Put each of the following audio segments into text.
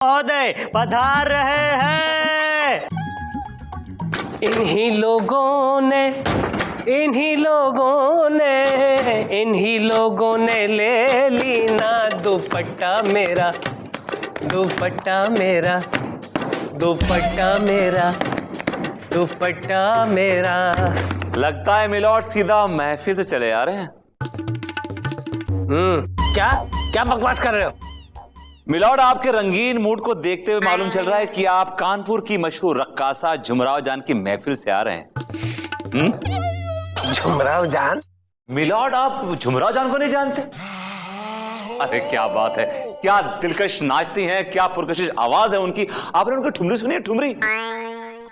महोदय पधार रहे हैं। इन्हीं लोगों ने ले ली ना दुपट्टा मेरा, दुपट्टा मेरा, दुपट्टा मेरा, दुपट्टा मेरा। लगता है मिलॉर्ड सीधा महफिल से चले आ रहे हैं। क्या क्या बकवास कर रहे हो? मिलॉर्ड, आपके रंगीन मूड को देखते हुए मालूम चल रहा है कि आप कानपुर की मशहूर रक्कासा झुमराव जान की महफिल से आ रहे हैं। झुमराव जान? मिलॉर्ड, आप झुमराव जान को नहीं जानते? अरे क्या बात है, क्या दिलकश नाचती हैं, क्या पुरकशिश आवाज है उनकी। आपने उनकी ठुमरी सुनी है? ठुमरी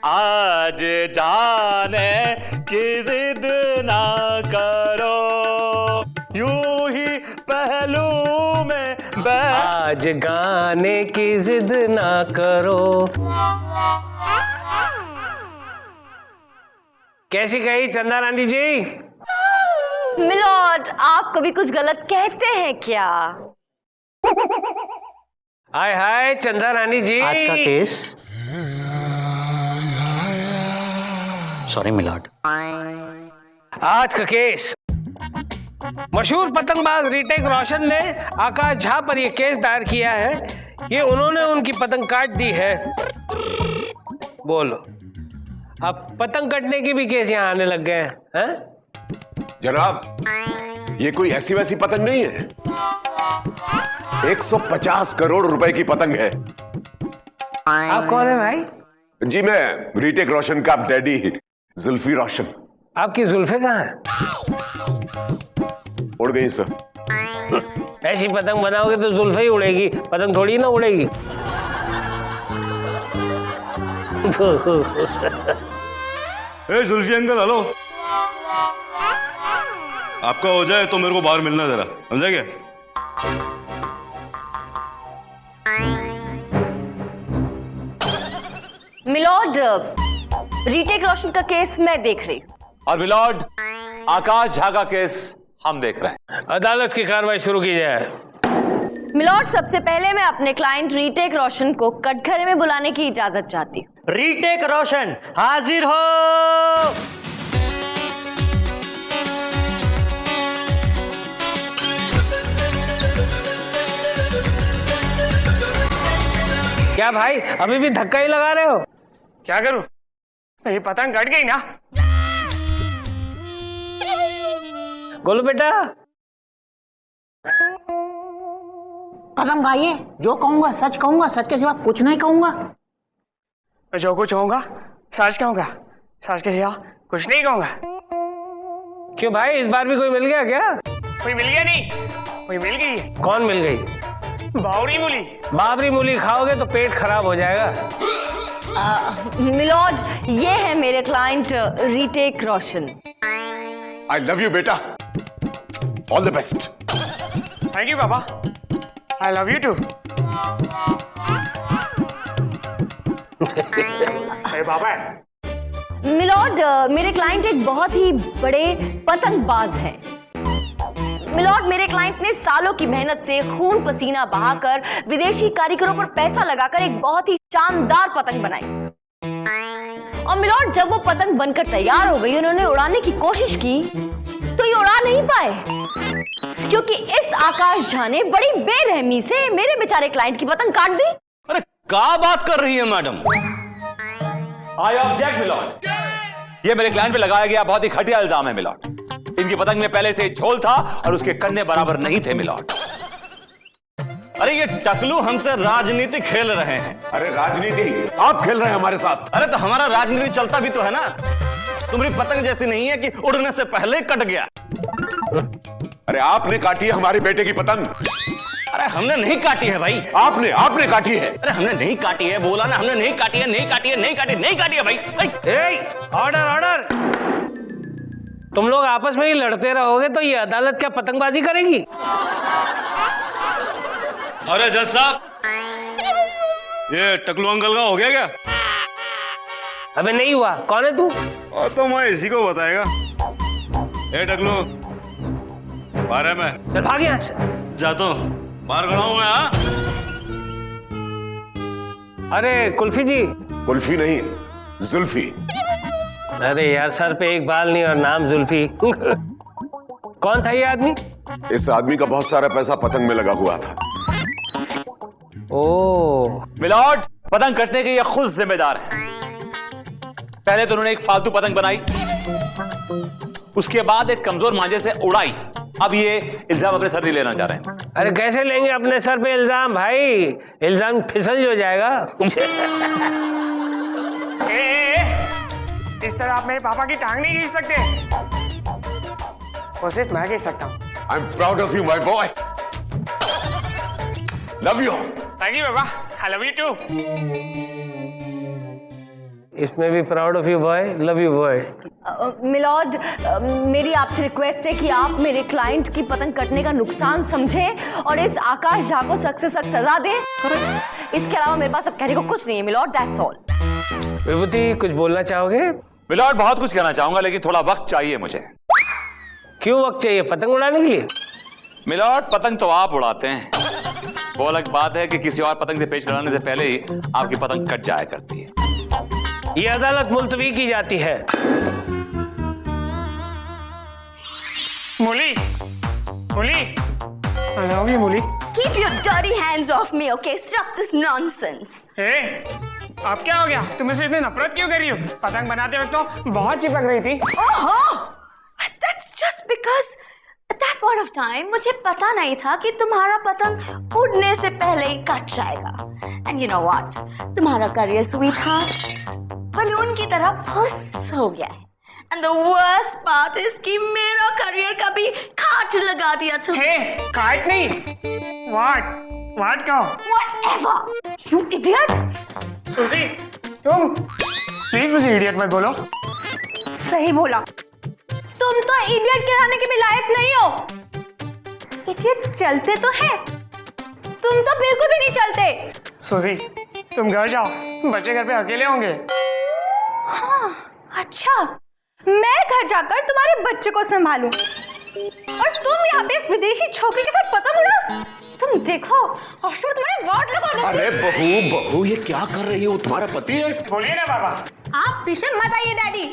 आज जाने की जिद ना करो, यूं ही पहलू में आज गाने की जिद ना करो। कैसी कही चंदा रानी जी? मिलॉर्ड, आप कभी कुछ गलत कहते हैं क्या? हाय हाय चंदा रानी जी। आज का केस, सॉरी मिलॉर्ड, आज का केस मशहूर पतंगबाज रीटेक रोशन ने आकाश झा पर यह केस दायर किया है कि उन्होंने उनकी पतंग काट दी है। बोलो, अब पतंग कटने की भी केस यहाँ आने लग गए हैं? जनाब, ये कोई ऐसी वैसी पतंग नहीं है। 150 करोड़ रुपए की पतंग है। आप कौन है भाई? जी, मैं रीटेक रोशन का डैडी जुल्फी रोशन। आपकी जुल्फे कहाँ हैं? उड़ गई सर। ऐसी पतंग बनाओगे तो जुल्फे ही उड़ेगी, पतंग थोड़ी ना उड़ेगी। Zulfi uncle, hello. आपका हो जाए तो मेरे को बाहर मिलना जरा, समझा क्या? मिलॉर्ड, रीटेक रोशन का केस मैं देख रही हूँ। और मिलॉर्ड, आकाश झा का केस हम देख रहे हैं। अदालत की कार्रवाई शुरू की जाए। मिलॉर्ड, सबसे पहले मैं अपने क्लाइंट रीटेक रोशन को कटघरे में बुलाने की इजाजत चाहती हूँ। रीटेक रोशन हाजिर हो। क्या भाई, अभी भी धक्का ही लगा रहे हो? क्या करूं? मेरी पतंग कट गई ना। गोलू बेटा, कसम खाइए, जो कहूंगा सच कहूंगा, सच के सिवा कुछ नहीं कहूंगा। मैं जो कुछ कहूंगा सच कहूंगा, सच के सिवा कुछ नहीं कहूंगा। क्यों भाई, इस बार भी कोई मिल गया क्या? कोई मिल गया नहीं, कोई मिल गई है। कौन मिल गई? बावरी मूली। बाबरी मूली खाओगे तो पेट खराब हो जाएगा। मिलॉर्ड, ये है मेरे client Hrithik Roshan. I love you बेटा, all the best. Thank you पापा, आई लव यू टू। अरे पापा। मिलॉर्ड, मेरे क्लाइंट एक बहुत ही बड़े पतंगबाज हैं। मिलॉर्ड, मेरे क्लाइंट ने सालों की मेहनत से खून पसीना बहाकर विदेशी कारीगरों पर पैसा लगाकर एक बहुत ही शानदार पतंग बनाई। और मिलॉर्ड, जब वो पतंग बनकर तैयार हो गई, उन्होंने उड़ाने की कोशिश की तो ये उड़ा नहीं पाए, क्योंकि इस आकाश झा ने बड़ी बेरहमी से मेरे बेचारे क्लाइंट की पतंग काट दी। अरे क्या बात कर रही है मैडम? आई ऑब्जेक्ट मिलॉर्ड, ये मेरे क्लाइंट पे लगाया गया बहुत ही घटिया इल्जाम है मिलॉर्ड। इनकी पतंग में पहले से झोल था और उसके कन्ने बराबर नहीं थे मिलॉर्ड। अरे ये टकलू हमसे राजनीति खेल रहे हैं। अरे राजनीति आप खेल रहे हैं हमारे साथ। अरे तो हमारा राजनीति चलता भी तो है ना। तुम्हारी पतंग जैसी नहीं है कि उड़ने से पहले कट गया। अरे आपने काटी है हमारे बेटे की पतंग। अरे हमने नहीं काटी है भाई। आपने काटी है। अरे हमने नहीं काटी है, बोला ना हमने नहीं काटी है, नहीं काटी है, नहीं काटी, नहीं काटी है भाई। Order order. तुम लोग आपस में ही लड़ते रहोगे तो ये अदालत क्या पतंगबाजी करेगी? अरे जज साहब, ये टकलू अंकल का हो गया क्या? अबे नहीं हुआ। कौन है तू? और तो मैं इसी को बताएगा। ए टकलू, बारे में चल भाग यहाँ से। जाता हूँ, बाहर खड़ा हूँ मैं। हाँ, अरे कुल्फी जी। कुल्फी नहीं, जुल्फी। अरे यार, सर पे एक बाल नहीं और नाम जुल्फी। कौन था ये आदमी? इस आदमी का बहुत सारा पैसा पतंग में लगा हुआ था। ओह, मिलॉर्ड, पतंग कटने के ये खुद जिम्मेदार है। पहले तो उन्होंने एक फालतू पतंग बनाई, उसके बाद एक कमजोर मांझे से उड़ाई। अब ये इल्जाम अपने सर नहीं लेना चाह रहे हैं। अरे कैसे लेंगे अपने सर पे इल्जाम भाई? इल्जाम फिसल जो जाएगा। इस तरह आप मेरे पापा की टांग नहीं खींच सकते। वो सिर्फ मैं खींच सकता हूँ। I am proud of you my boy. Love you. Thank you पापा, आई लव यू टू। इसमें भी proud of you boy, love you boy. Milord, मेरी आपसे रिक्वेस्ट है कि आप मेरे क्लाइंट की पतंग कटने का नुकसान समझें और इस आकाश झा को सख्त से सख्त सजा दें। इसके अलावा मेरे पास अब कहने को कुछ नहीं है मिलॉर्ड, दैट्स ऑल। विभूति, कुछ बोलना चाहोगे? मिलॉर्ड, बहुत कुछ कहना चाहूंगा लेकिन थोड़ा वक्त चाहिए मुझे। क्यों वक्त चाहिए? पतंग उड़ाने के लिए? मिलॉर्ड, पतंग तो आप उड़ाते हैं, वो अलग बात है कि किसी और पतंग से पेश लगाने से पहले ही आपकी पतंग कट जाया करती है। ये अदालत मुलतवी की जाती है। मूली, मूली, I love you, मूली। Keep your dirty hands off me, okay? Stop this nonsense. आप क्या हो गया? तुम मुझसे इतनी नफरत क्यों कर रही हो? पतंग बनाते वक्त तो बहुत चिपक रही थी। Oh, that's just because at that point of time मुझे पता नहीं था कि तुम्हारा पतंग उड़ने से पहले ही कट जाएगा। And you know what? तुम्हारा करियर स्वीटहार्ट बलून की तरह फुस हो गया है। And the worst part is कि मेरा करियर का भी काट लगा दिया तुमने। काट नहीं, वाट कहो। Whatever, you idiot! सुजी, तुम प्लीज मुझे इडियट मत बोलो। सही बोला, तुम तो इडियट कहलाने के भी लायक नहीं हो। इडियट्स चलते तो हैं, तुम तो बिल्कुल भी नहीं चलते। सुजी, तुम घर जाओ, बच्चे घर पे अकेले होंगे। हाँ, अच्छा, मैं घर जाकर तुम्हारे बच्चे को संभालूं और तुम यहाँ पे इस विदेशी छोकरी के साथ पतंग उड़ाओ। तुम देखो, और मैं तुम्हारे वार्ड लगा दूंगी। अरे बहू, ये क्या कर रही हो? तुम्हारा पति है। बोलिए ना बाबा। आप पीछे मत आइए डैडी,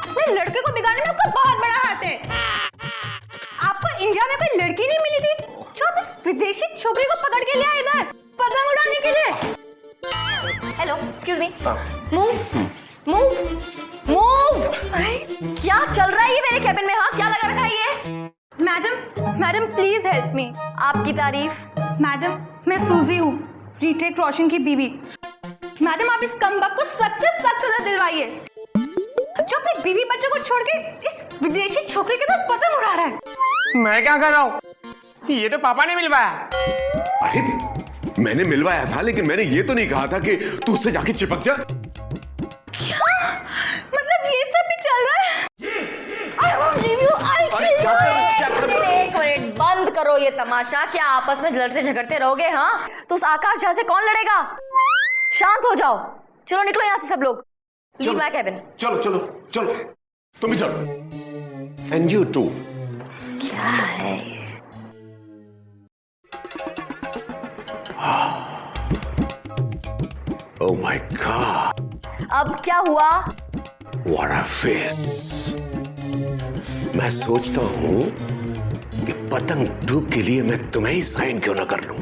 अपने लड़के को बिगाड़ने में आपका बहुत बड़ा हाथ है। आपको इंडिया में कोई लड़की नहीं मिली थी जो आप इस विदेशी छोकरी को पकड़ के ले आए इधर पतंग उड़ाने के लिए? Hello, excuse me, move. क्या चल रहा है ये मेरे कैबिन में? हाँ, क्या लगा रखा है ये? Madam please help me. आपकी तारीफ? मैडम, मैं सूजी हूँ, रीटेक रोशन की बीवी। मैडम, आप इस कमबख्त को सख्त से सख्त सजा दिलवाइए जो अपने बीवी बच्चों को छोड़ के इस विदेशी छोकरी के साथ पतंग उड़ा रहा है। मैं क्या कर रहा हूँ? ये तो पापा ने मिलवाया। अरे मैंने मिलवाया था, लेकिन मैंने ये तो नहीं कहा था कि तू उससे जाके चिपक जा। क्या? मतलब ये सब भी चल रहा है? I won't leave you, I'll kill you. एक मिनट, बंद करो ये तमाशा। क्या आपस में लड़ते झगड़ते रहोगे? हाँ, तो उस आकाश झा से कौन लड़ेगा? शांत हो जाओ, चलो निकलो यहाँ से सब लोग। Leave my cabin. चलो, तुम भी चलो। And you too. क्या है? ओह माय गॉड, अब क्या हुआ? What a face. मैं सोचता हूं कि पतंग धूप के लिए मैं तुम्हें ही साइन क्यों ना कर लूं।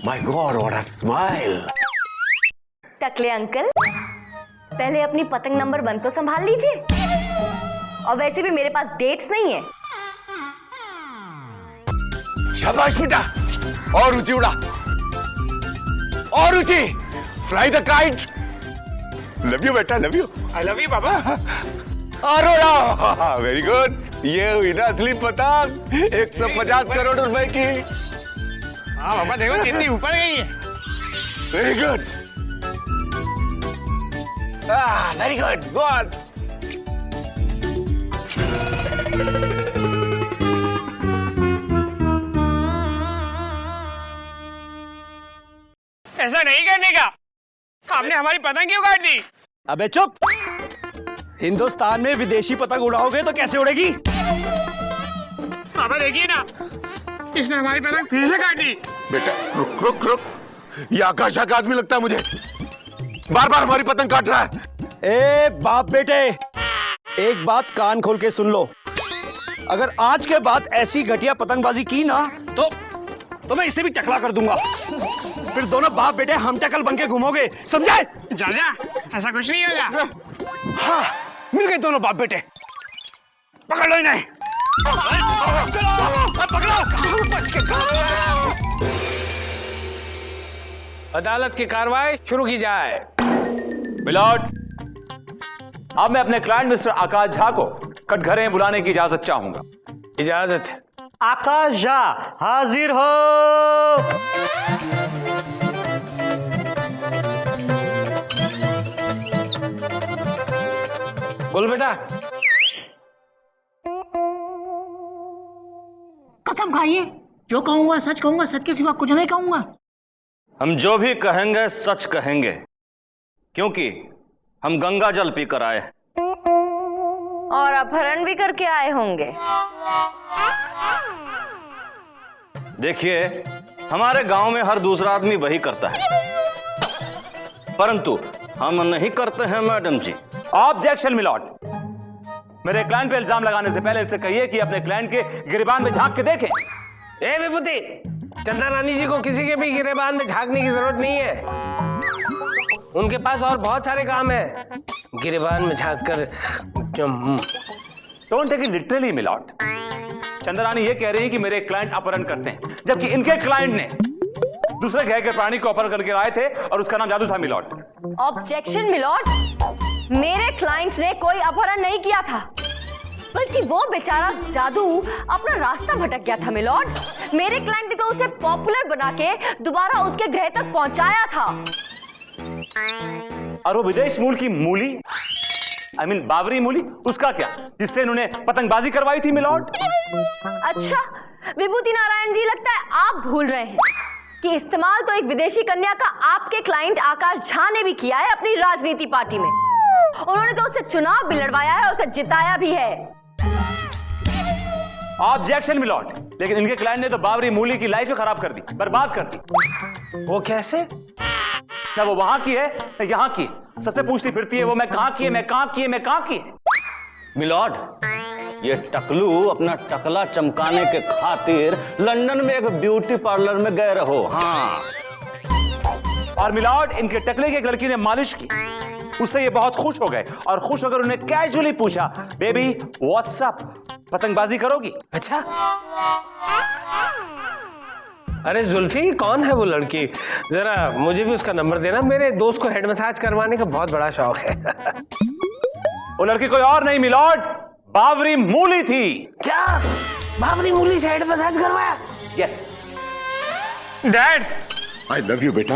My God, what a smile. Takle uncle, पहले अपनी पतंग नंबर 1 तो संभाल लीजिए। और वैसे भी मेरे पास डेट्स नहीं है। शाबाश बेटा, और ऊंची उड़ा, और ऊंची। Fly the kite. Love you बेटा, love you. I love you बाबा। और उड़ा। Very good. ये हुई ना असली पतंग, 150 करोड़ रुपए की। हाँ बाबा, देखो कितनी ऊपर गई है। Very good, very good, go on. ऐसा नहीं करने का। आपने हमारी पतंग क्यों काट दी? अबे चुप। हिंदुस्तान में विदेशी पतंग उड़ाओगे तो कैसे उड़ेगी? पापा देखिए ना, इसने हमारी पतंग फिर से काट दी। बेटा रुक रुक रुक, ये आकाश का आदमी लगता है मुझे, बार बार हमारी पतंग काट रहा है। ए बाप बेटे, एक बात कान खोल के सुन लो। अगर आज के बाद ऐसी घटिया पतंगबाजी की ना तो मैं इसे भी टकला कर दूंगा। फिर दोनों बाप बेटे हम टकल बन के घूमोगे, समझे? जा ऐसा कुछ नहीं होगा। हाँ, मिल गए दोनों बाप बेटे। पकड़ लो इन्हें। पकड़ो। अदालत की कार्रवाई शुरू की जाए। मिलॉर्ड, अब मैं अपने क्लाइंट मिस्टर आकाश झा को कटघरे बुलाने की इजाजत चाहूंगा। इजाजत है। आकाश झा हाजिर हो। बोल बेटा। कसम खाइए, जो कहूंगा सच के सिवा कुछ नहीं कहूंगा। हम जो भी कहेंगे सच कहेंगे, क्योंकि हम गंगा जल पीकर आए हैं। और अपहरण भी करके आए होंगे। देखिए, हमारे गांव में हर दूसरा आदमी वही करता है, परंतु हम नहीं करते हैं मैडम जी। ऑब्जेक्शन मिलॉर्ड, मेरे क्लाइंट पे इल्जाम लगाने से पहले इससे कहिए कि अपने क्लाइंट के गिरेबान में झांक के देखें। ए विभूति, चंदा रानी जी को किसी के भी गिरेबान में झांकने की जरूरत नहीं है। उनके पास और बहुत सारे काम है। गिरेबान में झांक कर don't take it literally milord. Chandrani ये कह रही है कि मेरे क्लाइंट अपहरण करते हैं, जबकि इनके क्लाइंट ने दूसरे ग्रह के प्राणी को अपहरण करके लाए थे और उसका नाम जादू था मिलॉर्ड। ऑब्जेक्शन मिलॉर्ड, मेरे क्लाइंट ने कोई अपहरण नहीं किया था, बल्कि वो बेचारा जादू अपना रास्ता भटक गया था मिलॉर्ड। मेरे क्लाइंट ने तो उसे पॉपुलर बना के दोबारा उसके ग्रह तक पहुंचाया था। और वो विदेश मूल की मूली, I mean, बाबरी मूली, उसका क्या, जिससे इन्होंने पतंगबाजी करवाई थी मिलॉर्ड? अच्छा विभूति नारायण जी, लगता है आप भूल रहे हैं कि इस्तेमाल तो एक विदेशी कन्या का आपके क्लाइंट आकाश झा ने भी किया है अपनी राजनीति पार्टी में। उन्होंने तो उससे चुनाव भी लड़वाया है, उसे जिताया भी है। ऑब्जेक्शन मिलॉर्ड, लेकिन इनके क्लाइंट ने तो बाबरी मूली की लाइफ खराब कर दी, बर्बाद कर दी। वो कैसे? ना वो वहां की है ना यहां की, सबसे पूछती फिरती है वो मैं कहां की है, मैं कहां की है, मैं कहां की है। मिलॉर्ड, ये टकलू अपना टकला चमकाने के खातिर लंदन में एक ब्यूटी पार्लर में गए रहो। हाँ, और मिलॉर्ड, इनके टकले की एक लड़की ने मालिश की, उससे ये बहुत खुश हो गए और खुश होकर उन्हें कैजुअली पूछा, बेबी व्हाट्सअप, पतंगबाजी करोगी? अच्छा, अरे जुल्फी, कौन है वो लड़की? जरा मुझे भी उसका नंबर देना, मेरे दोस्त को हेड मसाज करवाने का बहुत बड़ा शौक है। वो लड़की कोई और नहीं मिलॉर्ड, बाबरी मूली थी। क्या बाबरी मूली से हेड मसाज करवाया? Yes dad, I love you बेटा।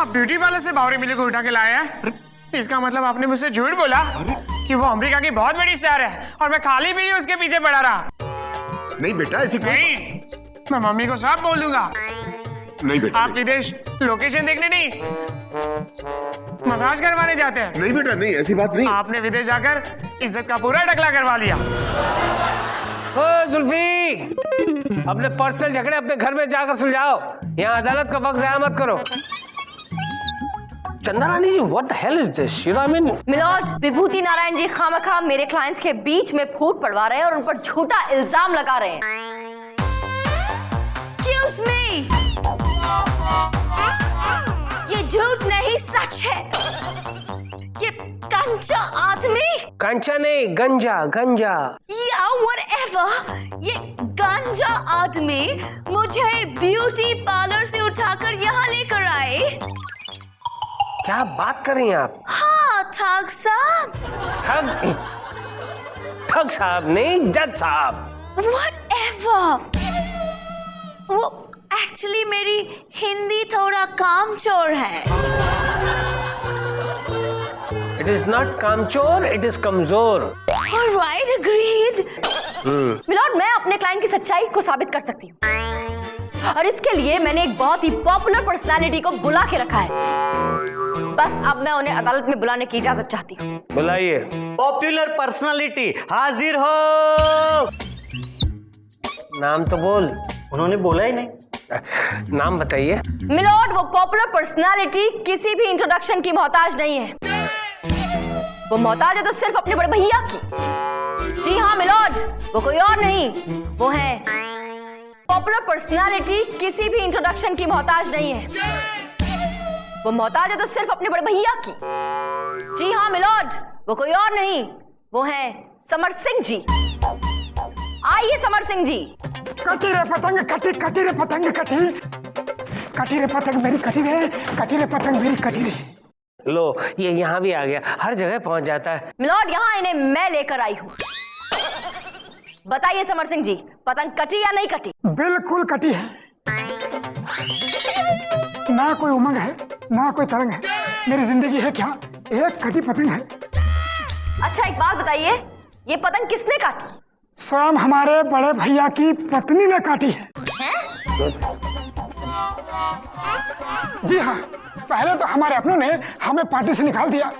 आप ब्यूटी पार्लर से बावरी मिली को उठा के लाए हैं? इसका मतलब आपने मुझसे झूठ बोला कि वो अमेरिका की बहुत बड़ी स्टार है और मैं खाली भी उसके पीछे पड़ा रहा। नहीं बेटा, ऐसी नहीं, मैं मम्मी को सब बोल दूंगा। नहीं बेटा, आप विदेश लोकेशन देखने नहीं, मसाज करवाने जाते हैं। नहीं बेटा, नहीं, ऐसी बात नहीं। आपने विदेश जाकर इज्जत का पूरा टकला करवा लिया। ओ जुल्फी, अपने पर्सनल झगड़े अपने घर में जाकर सुलझाओ, यहाँ अदालत का वक्त ज़ाया मत करो। Chanda Rani ji, what the hell is this? You know, I mean... milord, Vibhuti Narayan ji खामखा मेरे क्लाइंट्स के बीच में फूट पड़वा रहे हैं और उन पर झूठा इल्जाम लगा रहे हैं। Excuse me! ये झूठ नहीं, सच है। ये कंचा आदमी, कंचा नहीं, गंजा गंजा। या whatever, ये गंजा आदमी मुझे ब्यूटी पार्लर से उठाकर यहाँ लेकर आए। क्या बात कर रही हैं आप? हाँ ठग साहब। ठग साहब नहीं, जज साहब। Whatever. वो एक्चुअली मेरी हिंदी थोड़ा कामचोर है। It is not कामचोर, it is कमजोर। Alright, agreed. मिलॉर्ड, मैं अपने क्लाइंट की सच्चाई को साबित कर सकती हूँ और इसके लिए मैंने एक बहुत ही पॉपुलर पर्सनालिटी को बुला के रखा है। बस अब मैं उन्हें अदालत में बुलाने की इजाजत चाहती हूँ। बुलाइए। पॉपुलर पर्सनालिटी हाजिर हो। नाम तो बोल। उन्होंने बोला ही नहीं। नाम बताइए। मिलॉर्ड, वो पॉपुलर पर्सनालिटी किसी भी इंट्रोडक्शन की मोहताज नहीं है। वो मोहताज है तो सिर्फ अपने बड़े भैया की। जी हाँ मिलॉर्ड, वो कोई और नहीं, वो है पॉपुलर पर्सनालिटी किसी भी इंट्रोडक्शन की मोहताज नहीं है। वो मोहताज है तो सिर्फ अपने बड़े भैया की। जी हाँ मिलॉर्ड, वो कोई और नहीं, वो है समर सिंह जी। आइए समर सिंह जी। कटी रे पतंग कटी, कटी रे पतंग कटी, कटी रे पतंग मेरी कटी रे, कटी रे पतंग मेरी कटी रे। लो ये यहाँ भी आ गया, हर जगह पहुंच जाता है। मिलॉर्ड, यहाँ इन्हें मैं लेकर आई हूँ। बताइए समर सिंह जी, पतंग कटी या नहीं कटी? बिल्कुल कटी है। ना कोई उमंग है, ना कोई तरंग है। मेरी जिंदगी है क्या, एक कटी पतंग है। अच्छा एक बात बताइए, ये पतंग किसने काटी? स्वयं हमारे बड़े भैया की पत्नी ने काटी है। जी हाँ, पहले तो हमारे अपनों ने हमें पार्टी से निकाल दिया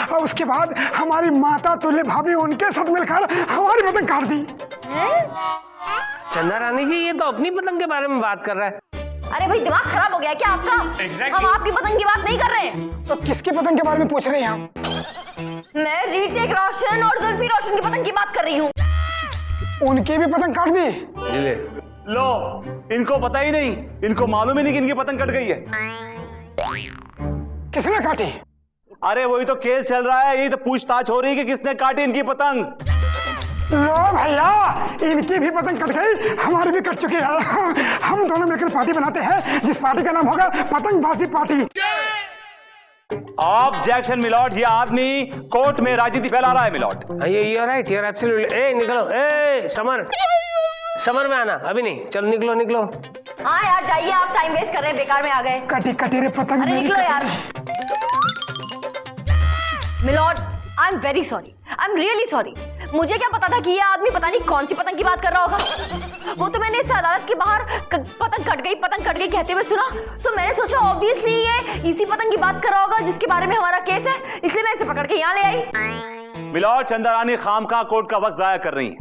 और उसके बाद हमारी माता तुल्य भाभी उनके साथ मिलकर हमारी पतंग काट दी। चंदा रानी जी, ये तो अपनी पतंग के बारे में बात कर रहा है। अरे भाई दिमाग खराब हो गया क्या आपका? हम आपकी पतंग की बात नहीं कर रहे हैं। तो किसकी पतंग के बारे में पूछ रहे हैं आप? मैं रीटेक रोशन और जुल्फी रोशन की पतंग की बात कर रही हूँ। उनकी भी पतंग काट दी? लो, इनको पता ही नहीं, इनको मालूम ही नहीं कि इनकी पतंग कट गई है। किसने काटी? अरे वही तो केस चल रहा है, यही तो पूछताछ हो रही है कि किसने काटी इनकी पतंग। लो भैया, इनकी भी पतंग कट गई, हमारी भी कट चुकी है। हम दोनों मिलकर पार्टी बनाते हैं, जिस पार्टी का नाम होगा पतंगबाजी पार्टी। ऑब्जेक्शन मिलॉर्ड, ये आदमी कोर्ट में राजनीति फैला रहा है milord. You are right, you are absolutely. ए निकलो, ए समर, समर में आना, अभी नहीं, चलो निकलो निकलो। हाँ यार जाइए, आप टाइम वेस्ट कर रहे हैं, बेकार में आ गए। कटी कटी रे पतंग। अरे निकलो यार। Milord, I am very sorry, I am really sorry. मुझे क्या पता था कि ये आदमी पता नहीं कौन सी पतंग की बात कर रहा होगा। वो तो मैंने इस अदालत के बाहर पतंग कट गई कहते हुए सुना, तो मैंने सोचा ऑब्वियसली ये इसी पतंग की बात कर रहा होगा जिसके बारे में हमारा केस है, इसलिए मैं इसे पकड़ के यहाँ ले आई। मिलॉर्ड, चंदा रानी खामखा कोर्ट का वक्त जाया कर रही है।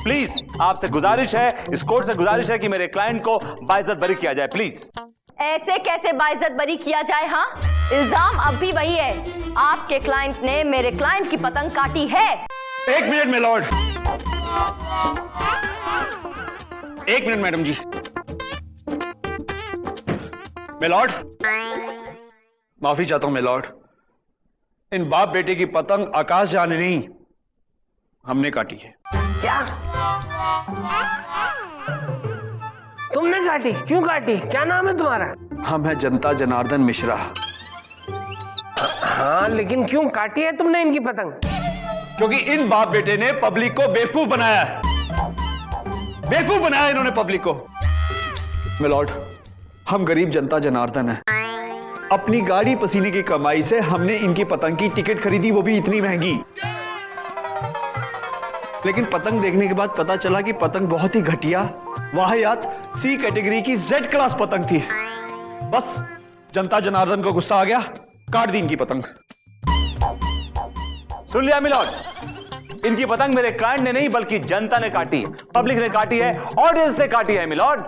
प्लीज आपसे गुजारिश है, इस कोर्ट से गुजारिश है कि मेरे क्लाइंट को बाइज्जत बरी किया जाए, प्लीज। ऐसे कैसे बाइज्जत बरी किया जाए? हाँ, इल्जाम अब भी वही है, आपके क्लाइंट ने मेरे क्लाइंट की पतंग काटी है। एक मिनट मिलॉर्ड, एक मिनट मैडम जी। मिलॉर्ड, माफी चाहता हूं मिलॉर्ड, इन बाप बेटे की पतंग आकाश जाने नहीं, हमने काटी है। क्या तुमने काटी? क्यों काटी? क्या नाम है तुम्हारा? हम है जनता जनार्दन मिश्रा। हाँ, लेकिन क्यों काटी है तुमने इनकी पतंग? क्योंकि इन बाप बेटे ने पब्लिक को बेवकूफ बनाया है, बेवकूफ बनाया इन्होंने पब्लिक को। मिलॉर्ड, हम गरीब जनता जनार्दन है, अपनी गाड़ी पसीने की कमाई से हमने इनकी पतंग की टिकट खरीदी, वो भी इतनी महंगी। लेकिन पतंग देखने के बाद पता चला कि पतंग बहुत ही घटिया, वाहियात सी कैटेगरी की जेड क्लास पतंग थी। बस जनता जनार्दन को गुस्सा आ गया, काट दी इनकी पतंग। सुन लिया मिलॉर्ड, इनकी पतंग मेरे क्लाइंट ने नहीं बल्कि जनता ने काटी है, पब्लिक ने काटी है, ऑडियंस ने काटी है मिलॉर्ड।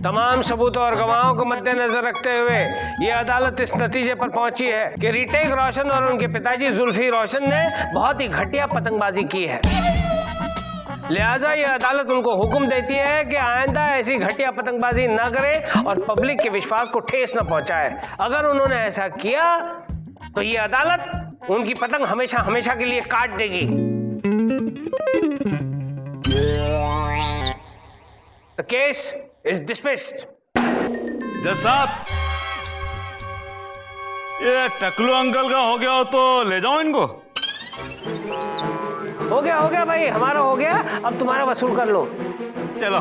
तमाम सबूतों और गवाहों को मद्देनजर रखते हुए ये अदालत इस नतीजे पर पहुंची है कि रीटेक रोशन और उनके पिताजी जुल्फी रोशन ने बहुत ही घटिया पतंगबाजी की है। लिहाजा ये अदालत उनको हुक्म देती है कि आइंदा ऐसी घटिया पतंगबाजी ना करें और पब्लिक के विश्वास को ठेस न पहुंचाए। अगर उन्होंने ऐसा किया तो ये अदालत उनकी पतंग हमेशा हमेशा के लिए काट देगी। The case is dismissed. जज साहब, ये टकलू अंकल का हो गया हो तो ले जाओ इनको। हो गया भाई, हमारा हो गया, अब तुम्हारा वसूल कर लो। चलो।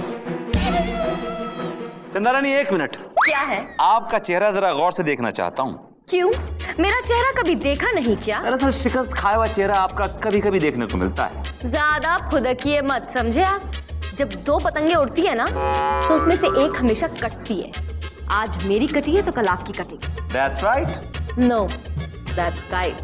चंदा रानी एक मिनट, क्या है? आपका चेहरा जरा गौर से देखना चाहता हूँ। क्यों? मेरा चेहरा कभी देखा नहीं क्या? दरअसल शिकस्त खाया हुआ चेहरा आपका कभी कभी देखने को मिलता है। ज्यादा फुदकिए मत, समझे आप? जब दो पतंगे उड़ती है ना तो उसमें से एक हमेशा कटती है। आज मेरी कटी है तो कल आपकी कटेगी। That's right. No, that's right.